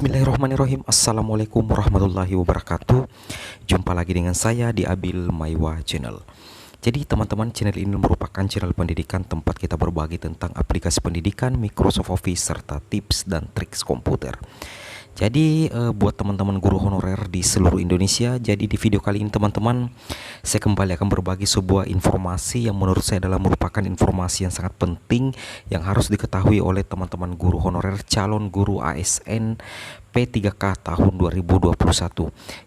Bismillahirrahmanirrahim. Assalamualaikum warahmatullahi wabarakatuh. Jumpa lagi dengan saya di Abil Maiwa Channel. Jadi teman-teman, channel ini merupakan channel pendidikan tempat kita berbagi tentang aplikasi pendidikan, Microsoft Office, serta tips dan triks komputer. Jadi buat teman-teman guru honorer di seluruh Indonesia, jadi di video kali ini teman-teman, saya kembali akan berbagi sebuah informasi yang menurut saya adalah merupakan informasi yang sangat penting yang harus diketahui oleh teman-teman guru honorer calon guru ASN P3K tahun 2021.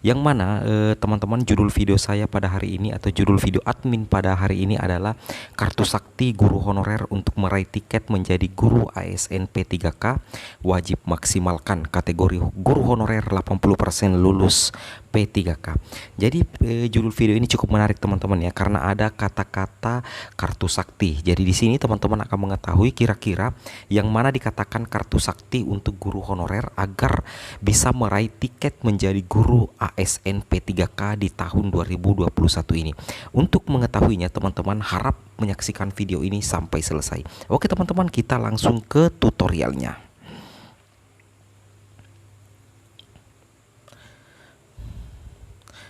Yang mana teman-teman, judul video saya pada hari ini atau judul video admin pada hari ini adalah kartu sakti guru honorer untuk meraih tiket menjadi guru ASN P3K, wajib maksimalkan kategori guru honorer 80% lulus P3K. Jadi judul video ini cukup menarik teman-teman ya, karena ada kata-kata kartu sakti. Jadi di sini teman-teman akan mengetahui kira-kira yang mana dikatakan kartu sakti untuk guru honorer agar bisa meraih tiket menjadi guru ASN P3K di tahun 2021 ini. Untuk mengetahuinya teman-teman harap menyaksikan video ini sampai selesai. Oke teman-teman, kita langsung ke tutorialnya.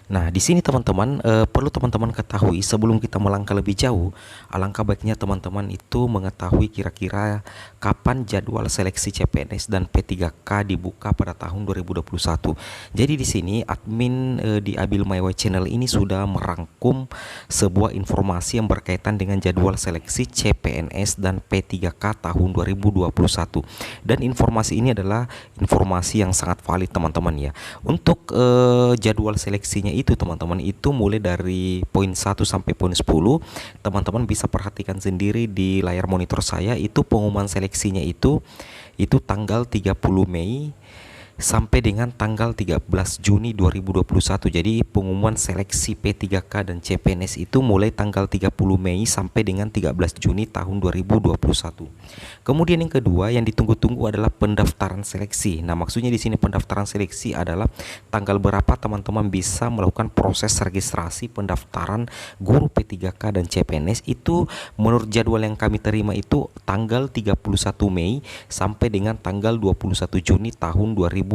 Nah, di sini teman-teman perlu teman-teman ketahui sebelum kita melangkah lebih jauh, alangkah baiknya teman-teman itu mengetahui kira-kira kapan jadwal seleksi CPNS dan P3K dibuka pada tahun 2021. Jadi di sini admin di Abil Maiwa Channel ini sudah merangkum sebuah informasi yang berkaitan dengan jadwal seleksi CPNS dan P3K tahun 2021. Dan informasi ini adalah informasi yang sangat valid teman-teman ya. Untuk jadwal seleksinya itu teman-teman itu mulai dari poin 1 sampai poin 10. Teman-teman bisa perhatikan sendiri di layar monitor saya, itu pengumuman seleksinya itu tanggal 30 Mei sampai dengan tanggal 13 Juni 2021. Jadi pengumuman seleksi P3K dan CPNS itu mulai tanggal 30 Mei sampai dengan 13 Juni tahun 2021. Kemudian yang kedua yang ditunggu-tunggu adalah pendaftaran seleksi. Nah, maksudnya di sini pendaftaran seleksi adalah tanggal berapa teman-teman bisa melakukan proses registrasi pendaftaran guru P3K dan CPNS. Itu menurut jadwal yang kami terima itu tanggal 31 Mei sampai dengan tanggal 21 Juni tahun 2021.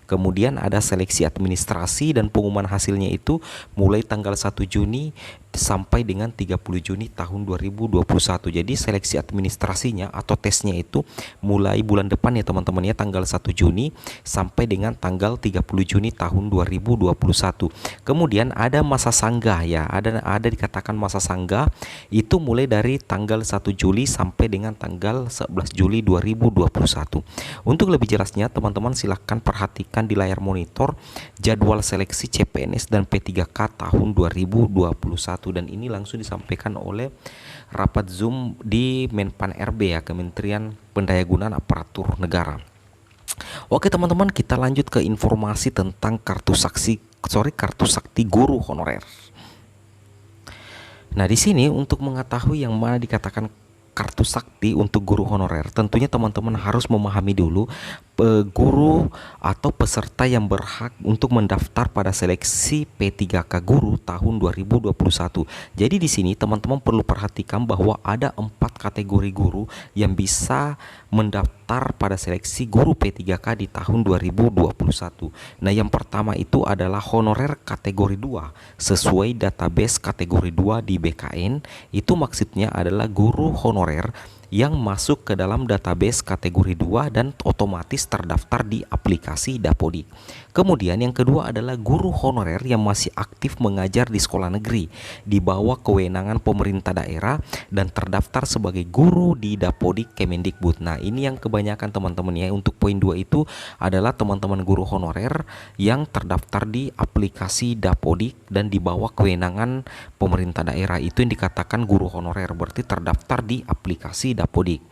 Kemudian ada seleksi administrasi dan pengumuman hasilnya itu mulai tanggal 1 Juni sampai dengan 30 Juni tahun 2021. Jadi seleksi administrasinya atau tesnya itu mulai bulan depan ya teman-teman ya, tanggal 1 Juni sampai dengan tanggal 30 Juni tahun 2021. Kemudian ada masa sanggah ya, ada dikatakan masa sanggah itu mulai dari tanggal 1 Juli sampai dengan tanggal 11 Juli 2021. Untuk lebih jelasnya teman-teman silahkan perhatikan di layar monitor jadwal seleksi CPNS dan P3K tahun 2021. Dan ini langsung disampaikan oleh rapat Zoom di Menpan RB ya, Kementerian Pendayagunaan Aparatur Negara. Oke teman-teman, kita lanjut ke informasi tentang kartu sakti guru honorer. Nah, di sini untuk mengetahui yang mana dikatakan kartu sakti untuk guru honorer, tentunya teman-teman harus memahami dulu guru atau peserta yang berhak untuk mendaftar pada seleksi P3K guru tahun 2021. Jadi di sini teman-teman perlu perhatikan bahwa ada 4 kategori guru yang bisa mendaftar pada seleksi guru P3K di tahun 2021. Nah, yang pertama itu adalah honorer kategori 2 sesuai database kategori 2 di BKN. Itu maksudnya adalah guru honorer yang masuk ke dalam database kategori 2 dan otomatis terdaftar di aplikasi Dapodik. Kemudian yang kedua adalah guru honorer yang masih aktif mengajar di sekolah negeri di bawah kewenangan pemerintah daerah dan terdaftar sebagai guru di Dapodik Kemendikbud. Nah, ini yang kebanyakan teman-teman ya. Untuk poin 2 itu adalah teman-teman guru honorer yang terdaftar di aplikasi Dapodik dan di bawah kewenangan pemerintah daerah. Itu yang dikatakan guru honorer, berarti terdaftar di aplikasi Dapodik.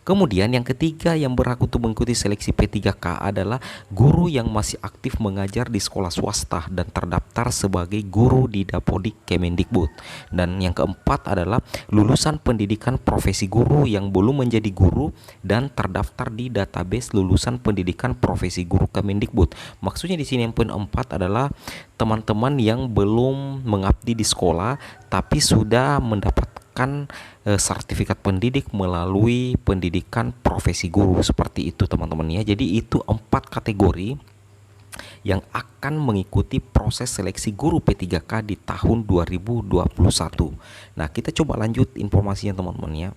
Kemudian yang ketiga yang berhak untuk mengikuti seleksi P3K adalah guru yang masih aktif mengajar di sekolah swasta dan terdaftar sebagai guru di Dapodik Kemendikbud. Dan yang keempat adalah lulusan pendidikan profesi guru yang belum menjadi guru dan terdaftar di database lulusan pendidikan profesi guru Kemendikbud. Maksudnya di sini yang poin 4 adalah teman-teman yang belum mengabdi di sekolah tapi sudah mendapatkan mendapatkan sertifikat pendidik melalui pendidikan profesi guru, seperti itu teman-teman ya. Jadi itu 4 kategori yang akan mengikuti proses seleksi guru P3K di tahun 2021. Nah, kita coba lanjut informasinya teman-teman ya.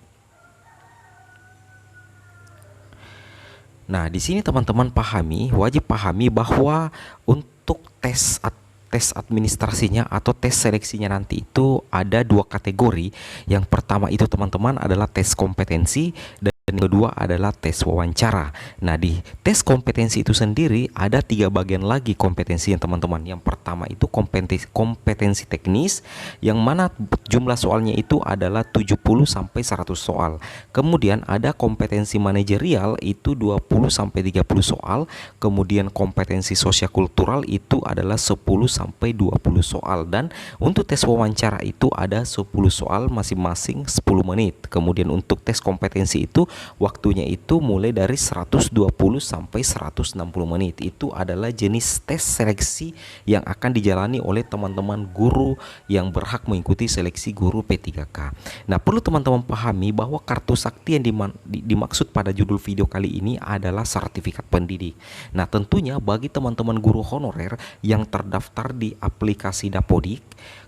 Nah, di sini teman-teman wajib pahami bahwa untuk tes administrasinya atau tes seleksinya nanti itu ada 2 kategori. Yang pertama itu teman-teman adalah tes kompetensi, dan yang kedua adalah tes wawancara. Nah, di tes kompetensi itu sendiri ada 3 bagian lagi kompetensinya teman-teman. Yang pertama itu kompetensi teknis, yang mana jumlah soalnya itu adalah 70 sampai 100 soal. Kemudian ada kompetensi manajerial itu 20 sampai 30 soal. Kemudian kompetensi sosial-kultural itu adalah 10 sampai 20 soal. Dan untuk tes wawancara itu ada 10 soal masing-masing 10 menit. Kemudian untuk tes kompetensi itu waktunya itu mulai dari 120 sampai 160 menit. Itu adalah jenis tes seleksi yang akan dijalani oleh teman-teman guru yang berhak mengikuti seleksi guru P3K. Nah, perlu teman-teman pahami bahwa kartu sakti yang dimaksud pada judul video kali ini adalah sertifikat pendidik. Nah, tentunya bagi teman-teman guru honorer yang terdaftar di aplikasi Dapodik,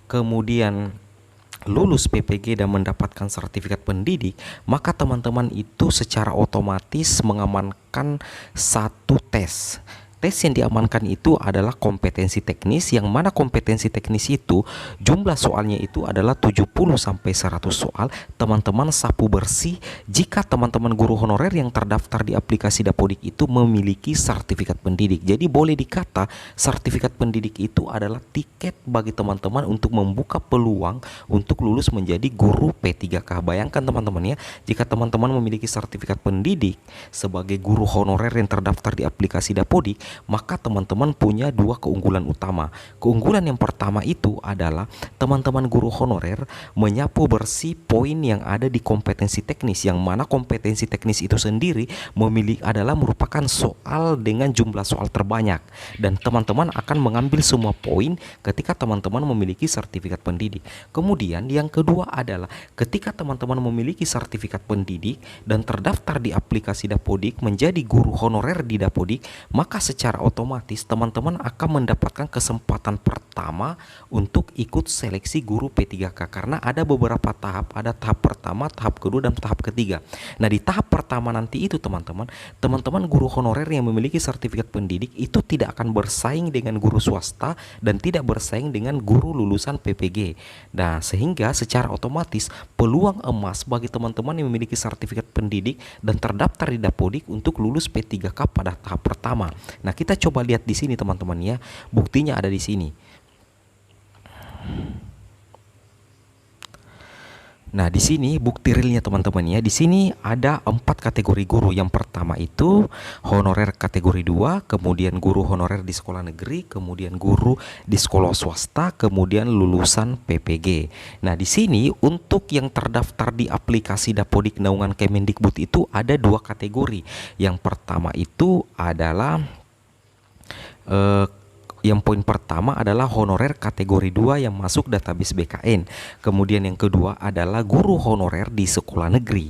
kemudian lulus PPG dan mendapatkan sertifikat pendidik, maka teman-teman itu secara otomatis mengamankan satu tes. Tes yang diamankan itu adalah kompetensi teknis, yang mana kompetensi teknis itu jumlah soalnya itu adalah 70 sampai 100 soal. Teman-teman sapu bersih jika teman-teman guru honorer yang terdaftar di aplikasi Dapodik itu memiliki sertifikat pendidik. Jadi boleh dikata sertifikat pendidik itu adalah tiket bagi teman-teman untuk membuka peluang untuk lulus menjadi guru P3K. Bayangkan teman-teman ya, jika teman-teman memiliki sertifikat pendidik sebagai guru honorer yang terdaftar di aplikasi Dapodik, maka teman-teman punya 2 keunggulan utama. Keunggulan yang pertama itu adalah teman-teman guru honorer menyapu bersih poin yang ada di kompetensi teknis, yang mana kompetensi teknis itu sendiri adalah merupakan soal dengan jumlah soal terbanyak, dan teman-teman akan mengambil semua poin ketika teman-teman memiliki sertifikat pendidik. Kemudian yang kedua adalah ketika teman-teman memiliki sertifikat pendidik dan terdaftar di aplikasi Dapodik menjadi guru honorer di Dapodik, maka secara otomatis teman-teman akan mendapatkan kesempatan pertama untuk ikut seleksi guru P3K, karena ada beberapa tahap, ada tahap pertama, tahap kedua, dan tahap ketiga. Nah, di tahap pertama nanti itu teman-teman guru honorer yang memiliki sertifikat pendidik itu tidak akan bersaing dengan guru swasta dan tidak bersaing dengan guru lulusan PPG. Nah, sehingga secara otomatis peluang emas bagi teman-teman yang memiliki sertifikat pendidik dan terdaftar di Dapodik untuk lulus P3K pada tahap pertama. Nah, kita coba lihat di sini teman-teman ya. Buktinya ada di sini. Nah, di sini bukti realnya teman-teman ya. Di sini ada 4 kategori guru. Yang pertama itu honorer kategori 2, kemudian guru honorer di sekolah negeri, kemudian guru di sekolah swasta, kemudian lulusan PPG. Nah, di sini untuk yang terdaftar di aplikasi Dapodik naungan Kemendikbud itu ada 2 kategori. Yang pertama itu adalah yang poin pertama adalah honorer kategori 2 yang masuk database BKN. Kemudian yang kedua adalah guru honorer di sekolah negeri.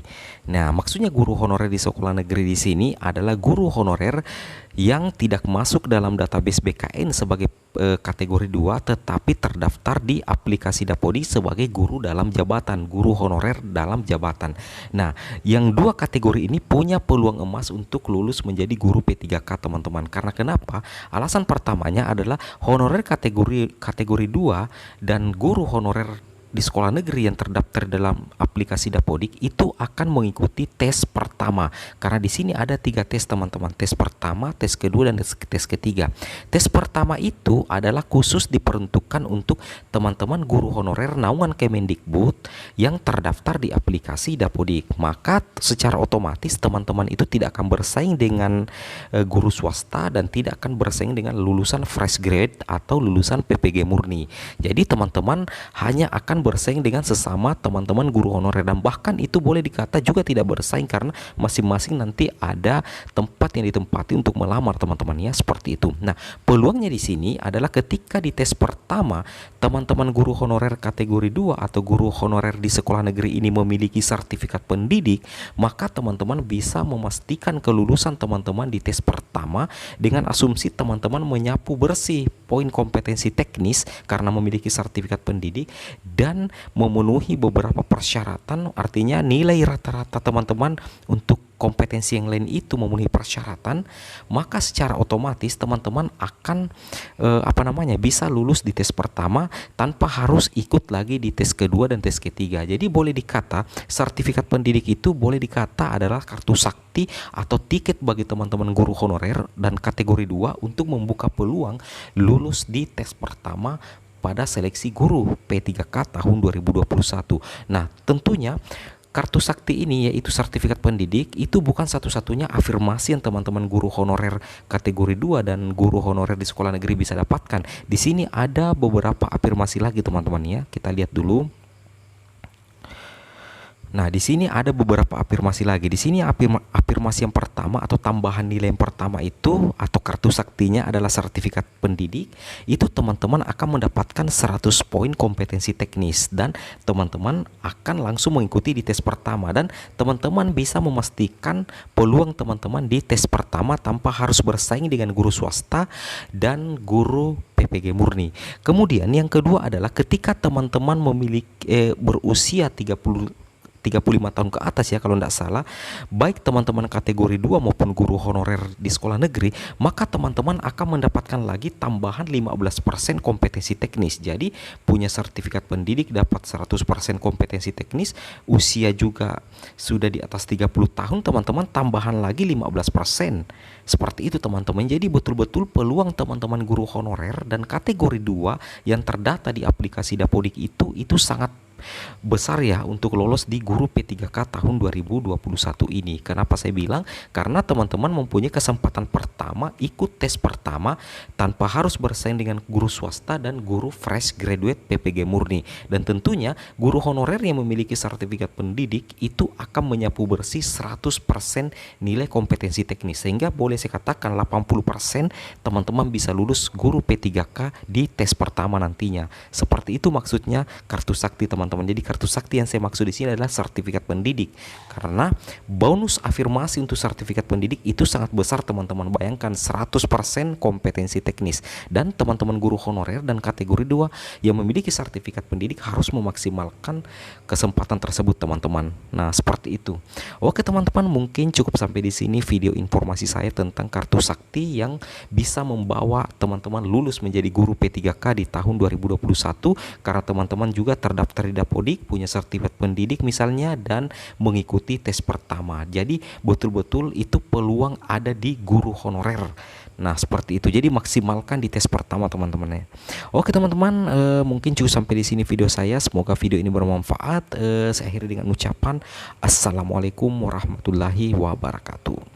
Nah, maksudnya guru honorer di sekolah negeri di sini adalah guru honorer yang tidak masuk dalam database BKN sebagai kategori 2, tetapi terdaftar di aplikasi Dapodik sebagai guru dalam jabatan, guru honorer dalam jabatan. Nah, yang 2 kategori ini punya peluang emas untuk lulus menjadi guru P3K teman-teman. Karena kenapa? Alasan pertamanya adalah honorer kategori 2 dan guru honorer di sekolah negeri yang terdaftar dalam aplikasi Dapodik itu akan mengikuti tes pertama. Karena di sini ada 3 tes teman-teman. Tes pertama, tes kedua, dan tes ketiga. Tes pertama itu adalah khusus diperuntukkan untuk teman-teman guru honorer naungan Kemendikbud yang terdaftar di aplikasi Dapodik. Maka secara otomatis teman-teman itu tidak akan bersaing dengan guru swasta dan tidak akan bersaing dengan lulusan fresh grade atau lulusan PPG murni. Jadi teman-teman hanya akan bersaing dengan sesama teman-teman guru honorer, dan bahkan itu boleh dikata juga tidak bersaing karena masing-masing nanti ada tempat yang ditempati untuk melamar teman-teman ya, seperti itu. Nah, peluangnya di sini adalah ketika di tes pertama teman-teman guru honorer kategori 2 atau guru honorer di sekolah negeri ini memiliki sertifikat pendidik, maka teman-teman bisa memastikan kelulusan teman-teman di tes pertama dengan asumsi teman-teman menyapu bersih poin kompetensi teknis karena memiliki sertifikat pendidik dan memenuhi beberapa persyaratan, artinya nilai rata-rata teman-teman untuk kompetensi yang lain itu memenuhi persyaratan, maka secara otomatis teman-teman akan bisa lulus di tes pertama tanpa harus ikut lagi di tes kedua dan tes ketiga. Jadi boleh dikata sertifikat pendidik itu boleh dikata adalah kartu sakti atau tiket bagi teman-teman guru honorer dan kategori 2 untuk membuka peluang lulus di tes pertama pada seleksi guru P3K tahun 2021. Nah, tentunya kartu sakti ini, yaitu sertifikat pendidik, itu bukan satu-satunya afirmasi yang teman-teman guru honorer kategori 2 dan guru honorer di sekolah negeri bisa dapatkan. Di sini ada beberapa afirmasi lagi teman-teman ya. Kita lihat dulu. Nah, di sini ada beberapa afirmasi lagi. Di sini afirmasi yang pertama atau tambahan nilai yang pertama itu atau kartu saktinya adalah sertifikat pendidik. Itu teman-teman akan mendapatkan 100 poin kompetensi teknis dan teman-teman akan langsung mengikuti di tes pertama, dan teman-teman bisa memastikan peluang teman-teman di tes pertama tanpa harus bersaing dengan guru swasta dan guru PPG murni. Kemudian yang kedua adalah ketika teman-teman memiliki berusia 35 tahun ke atas ya kalau tidak salah, baik teman-teman kategori 2 maupun guru honorer di sekolah negeri, maka teman-teman akan mendapatkan lagi tambahan 15% kompetensi teknis. Jadi punya sertifikat pendidik dapat 100% kompetensi teknis, usia juga sudah di atas 30 tahun, teman-teman tambahan lagi 15%. Seperti itu teman-teman. Jadi betul-betul peluang teman-teman guru honorer dan kategori 2 yang terdata di aplikasi Dapodik itu sangat besar ya untuk lolos di guru P3K tahun 2021 ini. Kenapa saya bilang? Karena teman-teman mempunyai kesempatan pertama ikut tes pertama tanpa harus bersaing dengan guru swasta dan guru fresh graduate PPG murni. Dan tentunya guru honorer yang memiliki sertifikat pendidik itu akan menyapu bersih 100% nilai kompetensi teknis, sehingga boleh saya katakan 80% teman-teman bisa lulus guru P3K di tes pertama nantinya. Seperti itu maksudnya kartu sakti teman-teman. Jadi kartu sakti yang saya maksud di sini adalah sertifikat pendidik, karena bonus afirmasi untuk sertifikat pendidik itu sangat besar teman-teman. Bayangkan 100% kompetensi teknis, dan teman-teman guru honorer dan kategori 2 yang memiliki sertifikat pendidik harus memaksimalkan kesempatan tersebut teman-teman. Nah, seperti itu. Oke teman-teman, mungkin cukup sampai di sini video informasi saya tentang kartu sakti yang bisa membawa teman-teman lulus menjadi guru P3K di tahun 2021, karena teman-teman juga terdaftar di Dapodik, punya sertifikat pendidik misalnya, dan mengikuti tes pertama. Jadi betul-betul itu peluang ada di guru honorer. Nah, seperti itu. Jadi maksimalkan di tes pertama teman-teman ya. Oke teman-teman, mungkin cukup sampai di sini video saya. Semoga video ini bermanfaat. Saya akhiri dengan ucapan assalamualaikum warahmatullahi wabarakatuh.